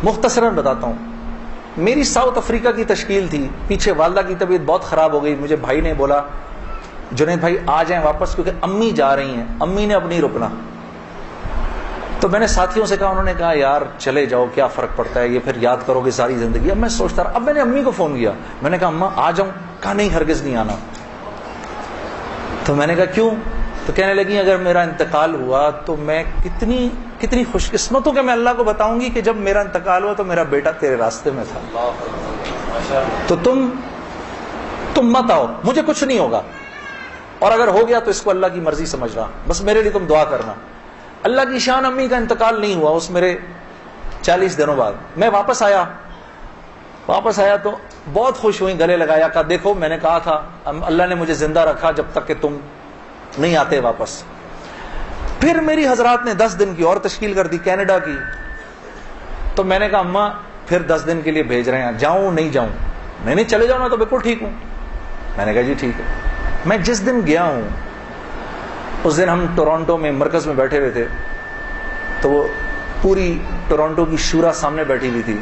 مختصراً بتاتا ہوں. میری ساؤتھ افریقہ کی تشکیل تھی, پیچھے والدہ کی طبیعت بہت خراب ہو گئی. مجھے بھائی نے بولا جنید بھائی آ جائیں واپس, کیونکہ امی جا رہی ہیں, امی نے اب نہیں رکنا. تو میں نے ساتھیوں سے کہا, انہوں نے کہا یار چلے جاؤ, کیا فرق پڑتا ہے, یہ پھر یاد کرو گے ساری زندگی. اب میں سوچتا رہا, اب میں نے امی کو فون کیا, میں نے کہا اماں آ جاؤں, کہا نہیں ہرگز نہیں آنا. تو میں نے کہا کیوں؟ تو کہنے لگی اگر میرا انتقال ہوا تو میں کتنی خوش قسمت ہوں کہ میں اللہ کو بتاؤں گی کہ جب میرا انتقال ہوا تو میرا بیٹا تیرے راستے میں تھا, تو تم مت آؤ, مجھے کچھ نہیں ہوگا, اور اگر ہو گیا تو اس کو اللہ کی مرضی سمجھنا, بس میرے لیے تم دعا کرنا. اللہ کی شان, امی کا انتقال نہیں ہوا اس میرے 40 دنوں بعد. میں واپس آیا تو بہت خوش ہوئی, گلے لگایا, کہا دیکھو میں نے کہا تھا اللہ نے مجھے زندہ رکھا جب تک کہ تم نہیں آتے واپس. پھر میری حضرات نے 10 دن کی اور تشکیل کر دی کینیڈا کی. تو میں نے کہا اماں پھر 10 دن کے لیے بھیج رہے ہیں, جاؤں نہیں جاؤں؟ نہیں چلے جاؤ, میں تو بالکل ٹھیک ہوں. میں نے کہا جی ٹھیک ہے. میں جس دن گیا ہوں اس دن ہم ٹورانٹو میں مرکز میں بیٹھے ہوئے تھے, تو وہ پوری ٹورانٹو کی شورا سامنے بیٹھی ہوئی تھی,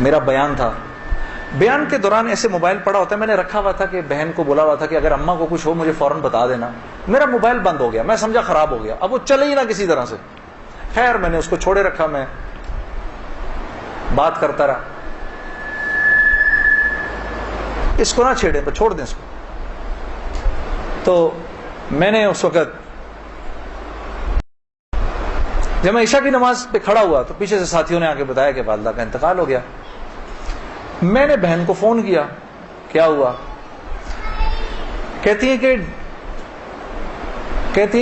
میرا بیان تھا. بیان کے دوران ایسے موبائل پڑا ہوتا ہے, میں نے رکھا ہوا تھا کہ بہن کو بولا ہوا تھا کہ اگر اماں کو کچھ ہو مجھے فوراً بتا دینا. میرا موبائل بند ہو گیا, میں سمجھا خراب ہو گیا, اب وہ چلے ہی نہ کسی طرح سے. خیر میں نے اس کو چھوڑے رکھا, میں بات کرتا رہا. اس کو نہ چھیڑے, چھوڑ دیں اس کو. تو میں نے اس وقت جب میں عشاء کی نماز پہ کھڑا ہوا تو پیچھے سے ساتھیوں نے آ کے بتایا کہ والدہ کا انتقال ہو گیا. میں نے بہن کو فون کیا, کیا ہوا؟ کہتی ہے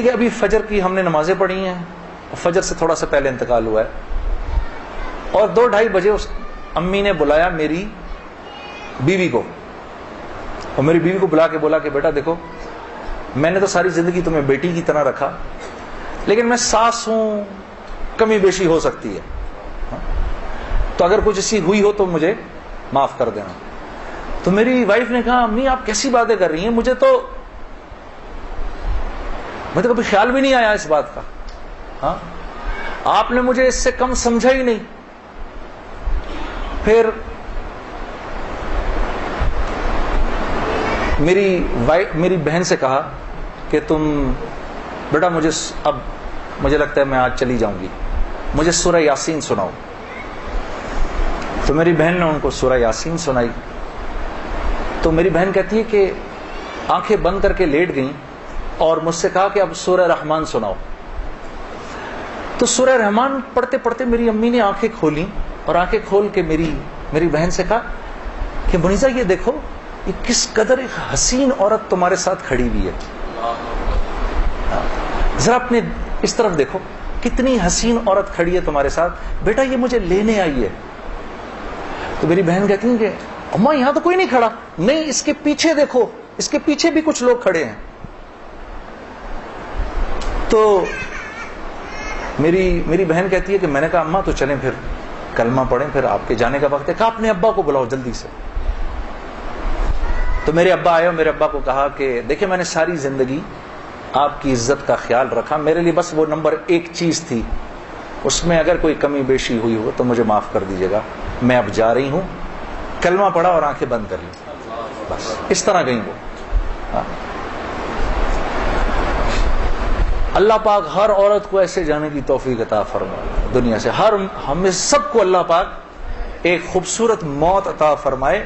کہ ابھی فجر کی ہم نے نمازیں پڑھی ہیں, فجر سے تھوڑا سا پہلے انتقال ہوا ہے. اور 2-2:30 بجے اس امی نے بلایا میری بیوی کو, اور میری بیوی کو بلا کے بولا کہ بیٹا دیکھو میں نے تو ساری زندگی تمہیں بیٹی کی طرح رکھا, لیکن میں ساس ہوں, کمی بیشی ہو سکتی ہے, تو اگر کچھ ایسی ہوئی ہو تو مجھے معاف کر دینا. تو میری وائف نے کہا امی آپ کیسی باتیں کر رہی ہیں, مجھے تو کبھی خیال بھی نہیں آیا اس بات کا. ہاں آپ نے مجھے اس سے کم سمجھا ہی نہیں. پھر میری بہن سے کہا کہ تم بیٹا مجھے لگتا ہے میں آج چلی جاؤں گی, مجھے سورہ یاسین سناؤ. تو میری بہن نے ان کو سورہ یاسین سنائی. تو میری بہن کہتی ہے کہ آنکھیں بند کر کے لیٹ گئیں اور مجھ سے کہا کہ اب سورہ رحمان سناؤ. تو سورہ رحمان پڑھتے پڑھتے میری امی نے آنکھیں کھولیں, اور آنکھیں کھول کے میری بہن سے کہا کہ منیزہ یہ دیکھو یہ کس قدر ایک حسین عورت تمہارے ساتھ کھڑی ہوئی ہے, ذرا اپنے اس طرف دیکھو کتنی حسین عورت کھڑی ہے تمہارے ساتھ, بیٹا یہ مجھے لینے آئی ہے. تو میری بہن کہتی ہیں کہ اماں یہاں تو کوئی نہیں کھڑا. نہیں اس کے پیچھے دیکھو, اس کے پیچھے بھی کچھ لوگ کھڑے ہیں. تو میری بہن کہتی ہے کہ میں نے کہا اماں تو چلیں پھر کلمہ پڑھیں, پھر آپ کے جانے کا وقت ہے. کہا اپنے ابا کو بلاؤ جلدی سے. تو میرے ابا آئے اور میرے ابا کو کہا کہ دیکھیں میں نے ساری زندگی آپ کی عزت کا خیال رکھا, میرے لیے بس وہ نمبر 1 چیز تھی, اس میں اگر کوئی کمی بیشی ہوئی ہو تو مجھے معاف کر دیجیے گا. میں اب جا رہی ہوں. کلمہ پڑھا اور آنکھیں بند کر لی, بس اس طرح گئیں وہ. اللہ پاک ہر عورت کو ایسے جانے کی توفیق عطا فرمائے دنیا سے. ہمیں سب کو اللہ پاک ایک خوبصورت موت عطا فرمائے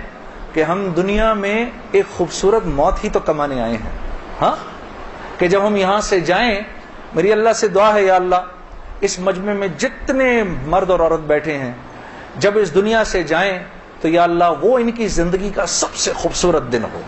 کہ ہم دنیا میں ایک خوبصورت موت ہی تو کمانے آئے ہیں. ہاں کہ جب ہم یہاں سے جائیں, میری اللہ سے دعا ہے یا اللہ اس مجمع میں جتنے مرد اور عورت بیٹھے ہیں جب اس دنیا سے جائیں تو یا اللہ وہ ان کی زندگی کا سب سے خوبصورت دن ہو.